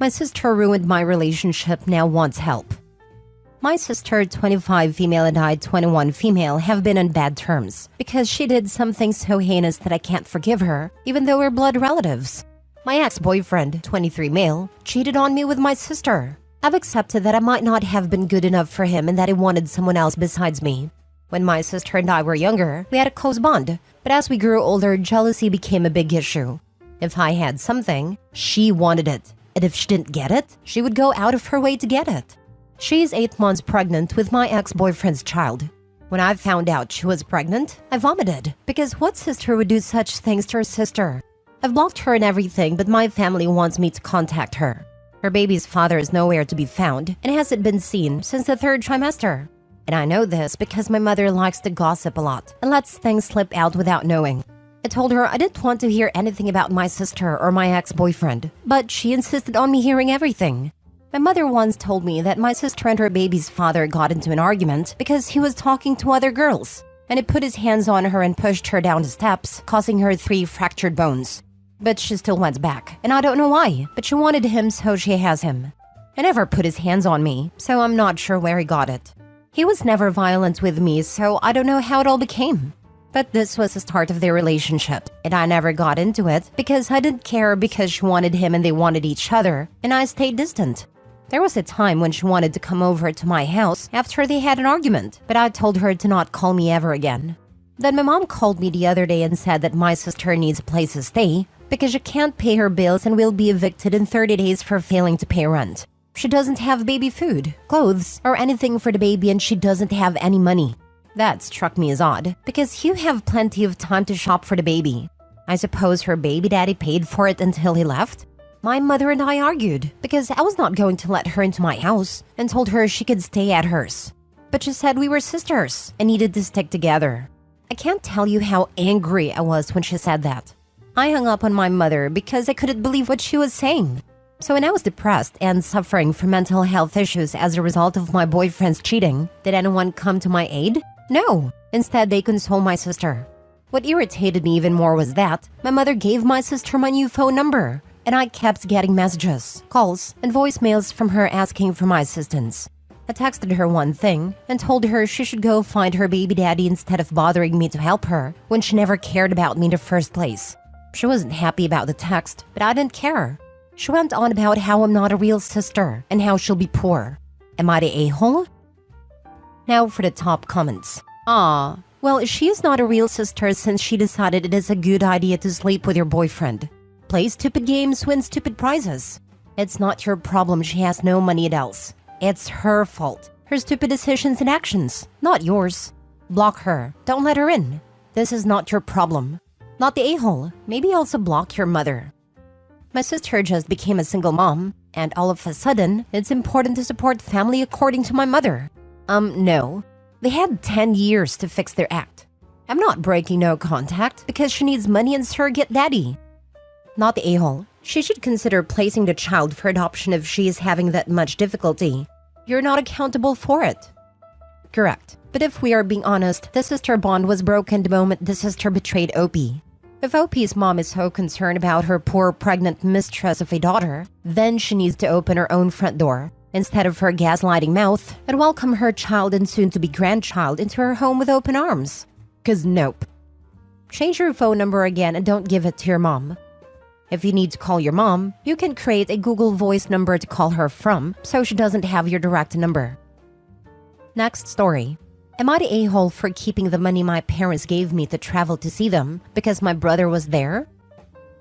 My sister ruined my relationship, now wants help. My sister, 25 female, and I, 21 female, have been on bad terms because she did something so heinous that I can't forgive her, even though we're blood relatives. My ex-boyfriend, 23 male, cheated on me with my sister. I've accepted that I might not have been good enough for him and that he wanted someone else besides me. When my sister and I were younger, we had a close bond, but as we grew older, jealousy became a big issue. If I had something, she wanted it, and if she didn't get it, she would go out of her way to get it. She is 8 months pregnant with my ex-boyfriend's child. When I found out she was pregnant, I vomited, because what sister would do such things to her sister? I've blocked her and everything, but my family wants me to contact her. Her baby's father is nowhere to be found and hasn't been seen since the 3rd trimester. And I know this because my mother likes to gossip a lot and lets things slip out without knowing. I told her I didn't want to hear anything about my sister or my ex-boyfriend, but she insisted on me hearing everything. My mother once told me that my sister and her baby's father got into an argument because he was talking to other girls, and he put his hands on her and pushed her down the steps, causing her 3 fractured bones. But she still went back, and I don't know why, but she wanted him, so she has him. He never put his hands on me, so I'm not sure where he got it. He was never violent with me, so I don't know how it all became. But this was the start of their relationship, and I never got into it because I didn't care because she wanted him and they wanted each other, and I stayed distant. There was a time when she wanted to come over to my house after they had an argument, but I told her to not call me ever again. Then my mom called me the other day and said that my sister needs a place to stay because she can't pay her bills and will be evicted in 30 days for failing to pay rent. She doesn't have baby food, clothes, or anything for the baby, and she doesn't have any money. That struck me as odd because you have plenty of time to shop for the baby. I suppose her baby daddy paid for it until he left? My mother and I argued because I was not going to let her into my house and told her she could stay at hers. But she said we were sisters and needed to stick together. I can't tell you how angry I was when she said that. I hung up on my mother because I couldn't believe what she was saying. So when I was depressed and suffering from mental health issues as a result of my boyfriend's cheating, did anyone come to my aid? No. Instead, they consoled my sister. What irritated me even more was that my mother gave my sister my new phone number, and I kept getting messages, calls, and voicemails from her asking for my assistance. I texted her one thing and told her she should go find her baby daddy instead of bothering me to help her when she never cared about me in the first place. She wasn't happy about the text, but I didn't care. She went on about how I'm not a real sister and how she'll be poor. Am I the a-hole? Now for the top comments. Well, she is not a real sister since she decided it is a good idea to sleep with your boyfriend. Play stupid games, win stupid prizes. It's not your problem she has no money else. It's her fault. Her stupid decisions and actions, not yours. Block her. Don't let her in. This is not your problem. Not the a-hole. Maybe also block your mother. My sister just became a single mom, and all of a sudden, it's important to support family according to my mother. No. They had 10 years to fix their act. I'm not breaking no contact because she needs money and surrogate daddy. Not the a-hole. She should consider placing the child for adoption if she is having that much difficulty. You're not accountable for it. Correct. But if we are being honest, the sister bond was broken the moment the sister betrayed Opie. If Opie's mom is so concerned about her poor pregnant mistress of a daughter, then she needs to open her own front door, instead of her gaslighting mouth, and welcome her child and soon-to-be grandchild into her home with open arms. 'Cause nope. Change your phone number again and don't give it to your mom. If you need to call your mom, you can create a Google Voice number to call her from so she doesn't have your direct number. Next story. Am I the a-hole for keeping the money my parents gave me to travel to see them because my brother was there?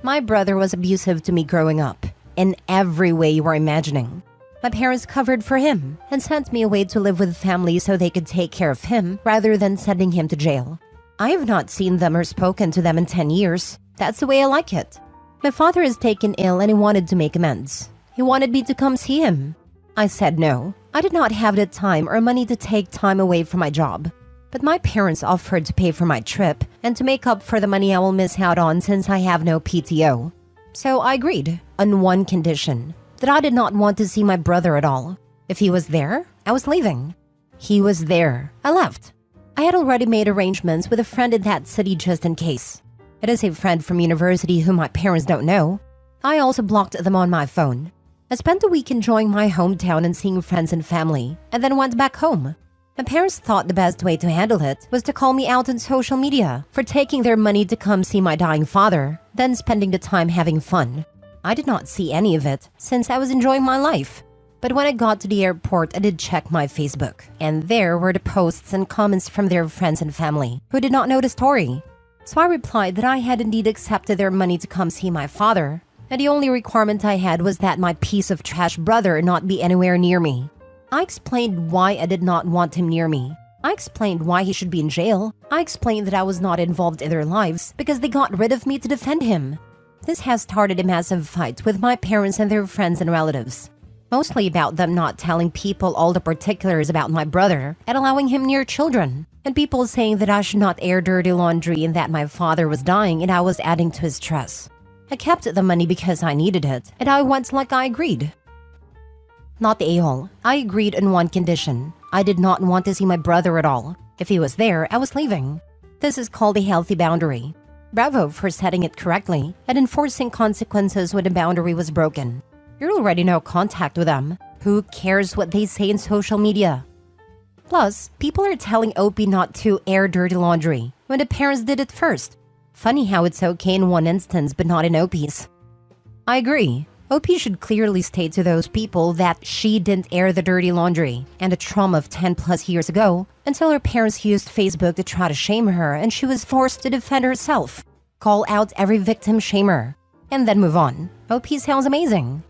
My brother was abusive to me growing up, in every way you are imagining. My parents covered for him and sent me away to live with family so they could take care of him rather than sending him to jail. I have not seen them or spoken to them in 10 years. That's the way I like it. My father is taken ill and he wanted to make amends. He wanted me to come see him. I said no. I did not have the time or money to take time away from my job. But my parents offered to pay for my trip and to make up for the money I will miss out on since I have no PTO. So I agreed, on one condition, that I did not want to see my brother at all. If he was there, I was leaving. He was there. I left. I had already made arrangements with a friend in that city just in case. It is a friend from university whom my parents don't know. I also blocked them on my phone. I spent the week enjoying my hometown and seeing friends and family, and then went back home. My parents thought the best way to handle it was to call me out on social media for taking their money to come see my dying father, then spending the time having fun. I did not see any of it since I was enjoying my life. But when I got to the airport, I did check my Facebook, and there were the posts and comments from their friends and family who did not know the story. So I replied that I had indeed accepted their money to come see my father, and the only requirement I had was that my piece of trash brother not be anywhere near me. I explained why I did not want him near me. I explained why he should be in jail. I explained that I was not involved in their lives because they got rid of me to defend him. This has started a massive fight with my parents and their friends and relatives. Mostly about them not telling people all the particulars about my brother and allowing him near children. And people saying that I should not air dirty laundry and that my father was dying and I was adding to his stress. I kept the money because I needed it, and I went like I agreed. Not the a-hole. I agreed on one condition. I did not want to see my brother at all. If he was there, I was leaving. This is called a healthy boundary. Bravo for setting it correctly and enforcing consequences when the boundary was broken. You're already no contact with them. Who cares what they say in social media? Plus, people are telling OP not to air dirty laundry when the parents did it first. Funny how it's okay in one instance but not in OP's. I agree. OP should clearly state to those people that she didn't air the dirty laundry and a trauma of 10 plus years ago until her parents used Facebook to try to shame her and she was forced to defend herself. Call out every victim shamer and then move on. OP sounds amazing.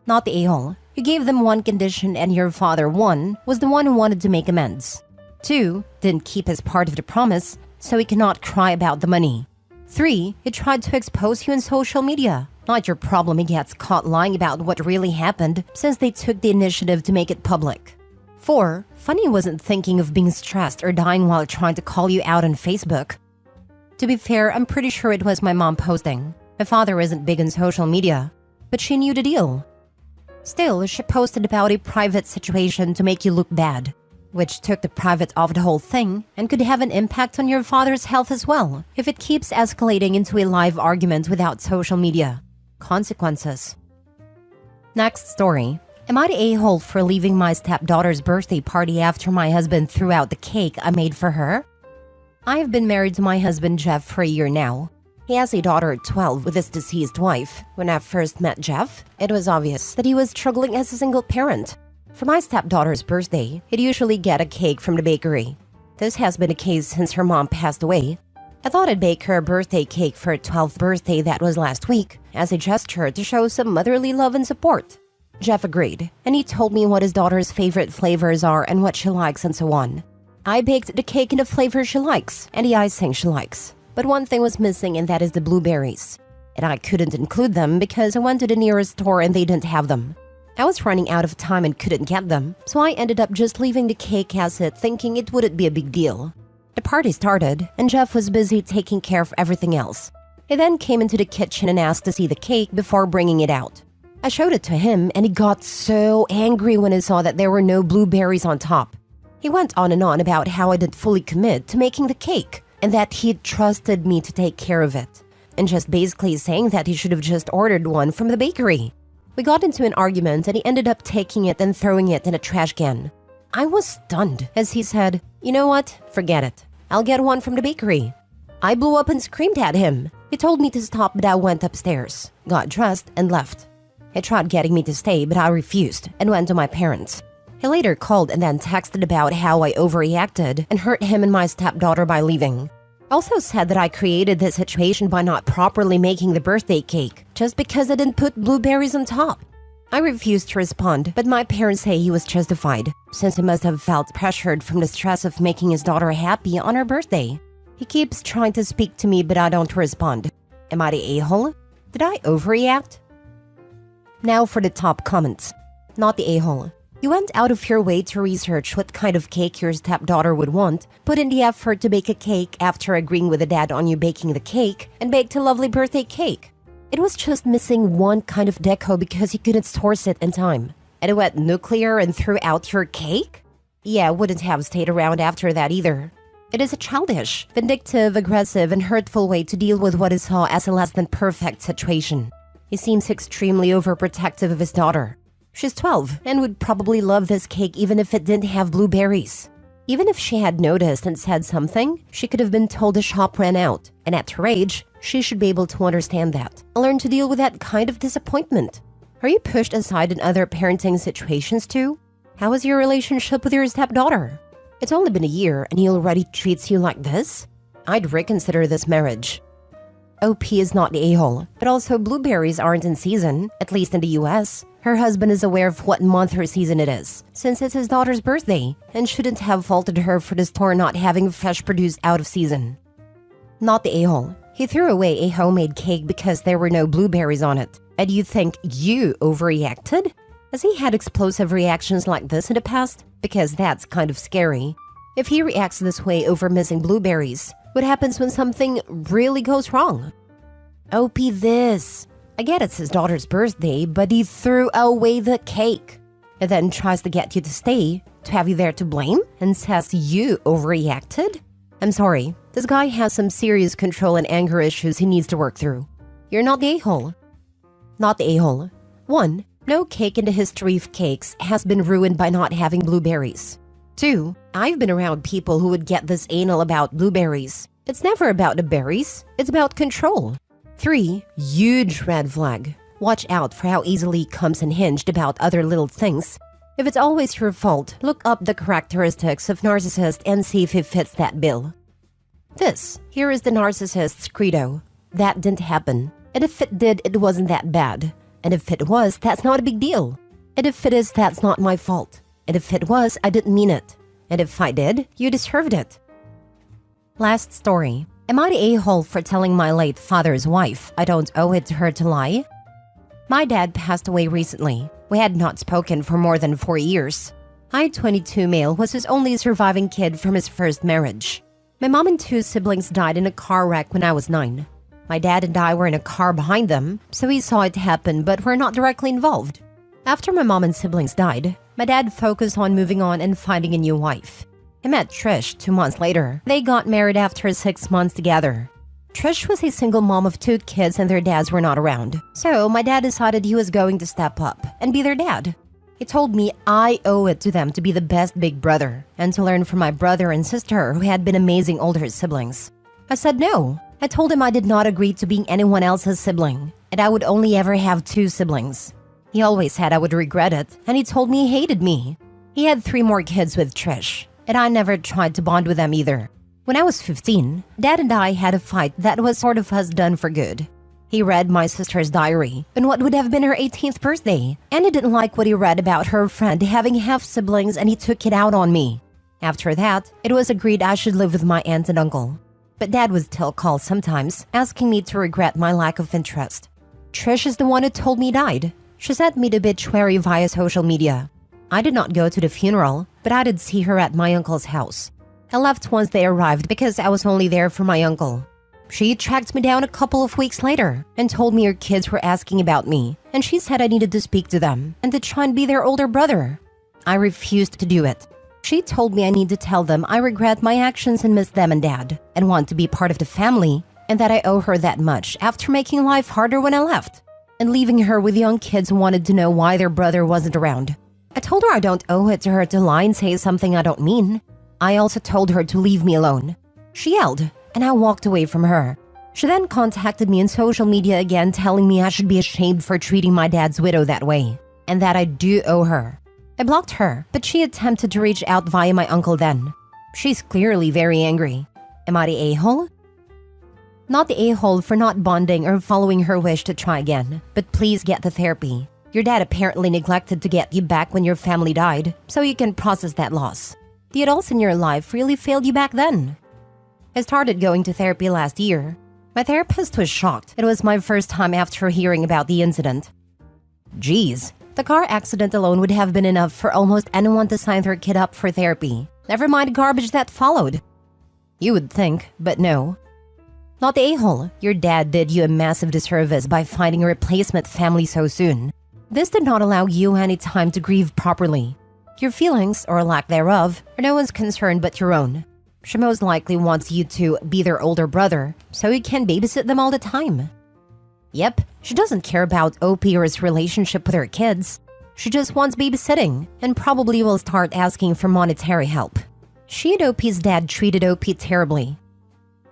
Not the a-hole. You gave them one condition and your father, 1, was the one who wanted to make amends. 2, didn't keep his part of the promise, so he cannot cry about the money. 3, he tried to expose you on social media. Not your problem he gets caught lying about what really happened since they took the initiative to make it public. 4, Funny wasn't thinking of being stressed or dying while trying to call you out on Facebook. To be fair, I'm pretty sure it was my mom posting. My father isn't big on social media, but she knew the deal. Still, she posted about a private situation to make you look bad, which took the private off the whole thing and could have an impact on your father's health as well if it keeps escalating into a live argument without social media. Consequences. Next story. Am I the a-hole for leaving my stepdaughter's birthday party after my husband threw out the cake I made for her? I have been married to my husband Jeff for a year now. He has a daughter at 12 with his deceased wife. When I first met Jeff, it was obvious that he was struggling as a single parent. For my stepdaughter's birthday, he'd usually get a cake from the bakery. This has been the case since her mom passed away. I thought I'd bake her a birthday cake for her 12th birthday that was last week, as a gesture to show some motherly love and support. Jeff agreed, and he told me what his daughter's favorite flavors are and what she likes and so on. I baked the cake in the flavor she likes and the icing she likes. But one thing was missing, and that is the blueberries. And I couldn't include them because I went to the nearest store and they didn't have them. I was running out of time and couldn't get them, so I ended up just leaving the cake as it, thinking it wouldn't be a big deal. The party started, and Jeff was busy taking care of everything else. He then came into the kitchen and asked to see the cake before bringing it out. I showed it to him, and he got so angry when he saw that there were no blueberries on top. He went on and on about how I didn't fully commit to making the cake, and that he'd trusted me to take care of it, and just basically saying that he should have just ordered one from the bakery. We got into an argument and he ended up taking it and throwing it in a trash can. I was stunned as he said, "You know what? Forget it. I'll get one from the bakery." I blew up and screamed at him. He told me to stop, but I went upstairs, got dressed, and left. He tried getting me to stay, but I refused and went to my parents. He later called and then texted about how I overreacted and hurt him and my stepdaughter by leaving. Also said that I created this situation by not properly making the birthday cake, just because I didn't put blueberries on top. I refused to respond, but my parents say he was justified, since he must have felt pressured from the stress of making his daughter happy on her birthday. He keeps trying to speak to me, but I don't respond. Am I the a-hole? Did I overreact? Now for the top comments. Not the a-hole. You went out of your way to research what kind of cake your stepdaughter would want, put in the effort to bake a cake after agreeing with the dad on you baking the cake, and baked a lovely birthday cake. It was just missing one kind of deco because you couldn't source it in time. And it went nuclear and threw out your cake? Yeah, I wouldn't have stayed around after that either. It is a childish, vindictive, aggressive, and hurtful way to deal with what is saw as a less than perfect situation. He seems extremely overprotective of his daughter. She's 12 and would probably love this cake even if it didn't have blueberries. Even if she had noticed and said something, she could have been told the shop ran out, and at her age, she should be able to understand that and learn to deal with that kind of disappointment. Are you pushed aside in other parenting situations too? How is your relationship with your stepdaughter? It's only been a year and he already treats you like this? I'd reconsider this marriage. OP is not the a-hole, but also blueberries aren't in season, at least in the US. Her husband is aware of what month her season it is, since it's his daughter's birthday, and shouldn't have faulted her for the store not having fresh produce out of season. Not the a-hole. He threw away a homemade cake because there were no blueberries on it. And you think you overreacted? Has he had explosive reactions like this in the past? Because that's kind of scary. If he reacts this way over missing blueberries, what happens when something really goes wrong? OP this. I get it's his daughter's birthday, but he threw away the cake. And then tries to get you to stay, to have you there to blame, and says you overreacted? I'm sorry, this guy has some serious control and anger issues he needs to work through. You're not the a-hole. Not the a-hole. 1. No cake in the history of cakes has been ruined by not having blueberries. 2. I've been around people who would get this anal about blueberries. It's never about the berries, it's about control. 3. Huge red flag. Watch out for how easily he comes unhinged about other little things. If it's always your fault, look up the characteristics of narcissist and see if he fits that bill. Here is the narcissist's credo. That didn't happen. And if it did, it wasn't that bad. And if it was, that's not a big deal. And if it is, that's not my fault. And if it was, I didn't mean it. And if I did, you deserved it. Last story. Am I the a-hole for telling my late father's wife I don't owe it to her to lie? My dad passed away recently. We had not spoken for more than 4 years. I, 22 male, was his only surviving kid from his first marriage. My mom and 2 siblings died in a car wreck when I was 9. My dad and I were in a car behind them, so he saw it happen but were not directly involved. After my mom and siblings died, my dad focused on moving on and finding a new wife. I met Trish 2 months later. They got married after 6 months together. Trish was a single mom of 2 kids and their dads were not around. So my dad decided he was going to step up and be their dad. He told me I owe it to them to be the best big brother and to learn from my brother and sister who had been amazing older siblings. I said no. I told him I did not agree to being anyone else's sibling and I would only ever have 2 siblings. He always said I would regret it and he told me he hated me. He had 3 more kids with Trish and I never tried to bond with them either. When I was 15, Dad and I had a fight that was sort of us done for good. He read my sister's diary on what would have been her 18th birthday, and he didn't like what he read about her friend having half-siblings and he took it out on me. After that, it was agreed I should live with my aunt and uncle. But Dad would still call sometimes, asking me to regret my lack of interest. Trish is the one who told me he died. She sent me the obituary via social media. I did not go to the funeral, but I did see her at my uncle's house. I left once they arrived because I was only there for my uncle. She tracked me down a couple of weeks later and told me her kids were asking about me, and she said I needed to speak to them and to try and be their older brother. I refused to do it. She told me I need to tell them I regret my actions and miss them and Dad, and want to be part of the family, and that I owe her that much after making life harder when I left, and leaving her with young kids who wanted to know why their brother wasn't around. I told her I don't owe it to her to lie and say something I don't mean. I also told her to leave me alone. She yelled, and I walked away from her. She then contacted me on social media again, telling me I should be ashamed for treating my dad's widow that way, and that I do owe her. I blocked her, but she attempted to reach out via my uncle then. She's clearly very angry. Am I the a-hole? Not the a-hole for not bonding or following her wish to try again, but please get the therapy. Your dad apparently neglected to get you back when your family died, so you can process that loss. The adults in your life really failed you back then. I started going to therapy last year. My therapist was shocked. It was my first time after hearing about the incident. Geez, the car accident alone would have been enough for almost anyone to sign their kid up for therapy. Never mind the garbage that followed. You would think, but no. Not the a-hole. Your dad did you a massive disservice by finding a replacement family so soon. This did not allow you any time to grieve properly. Your feelings, or lack thereof, are no one's concern but your own. She most likely wants you to be their older brother, so you can babysit them all the time. Yep, she doesn't care about OP or his relationship with her kids. She just wants babysitting and probably will start asking for monetary help. She and OP's dad treated OP terribly.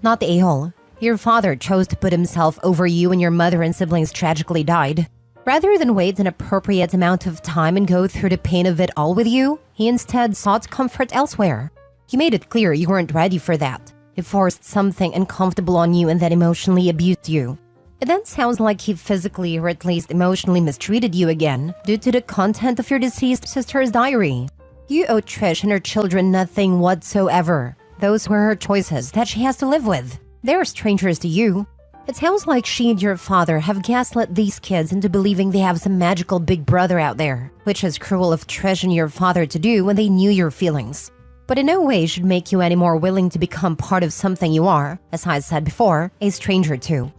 Not the a-hole. Your father chose to put himself over you when your mother and siblings tragically died. Rather than wait an appropriate amount of time and go through the pain of it all with you, he instead sought comfort elsewhere. He made it clear you weren't ready for that. He forced something uncomfortable on you and then emotionally abused you. It then sounds like he physically or at least emotionally mistreated you again due to the content of your deceased sister's diary. You owe Trish and her children nothing whatsoever. Those were her choices that she has to live with. They're strangers to you. It sounds like she and your father have gaslit these kids into believing they have some magical big brother out there, which is cruel of Trish and your father to do when they knew your feelings. But in no way should make you any more willing to become part of something you are, as I said before, a stranger to.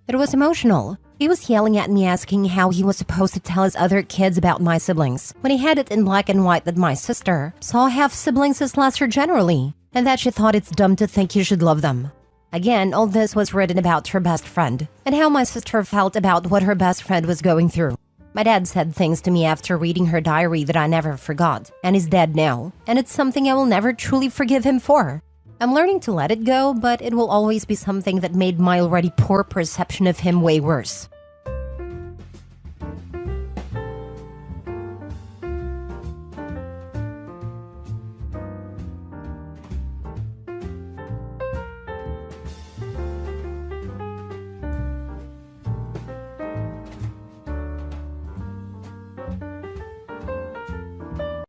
It was emotional. He was yelling at me asking how he was supposed to tell his other kids about my siblings, when he had it in black and white that my sister saw half-siblings as lesser generally, and that she thought it's dumb to think you should love them. Again, all this was written about her best friend, and how my sister felt about what her best friend was going through. My dad said things to me after reading her diary that I never forgot, and he's dead now, and it's something I will never truly forgive him for. I'm learning to let it go, but it will always be something that made my already poor perception of him way worse.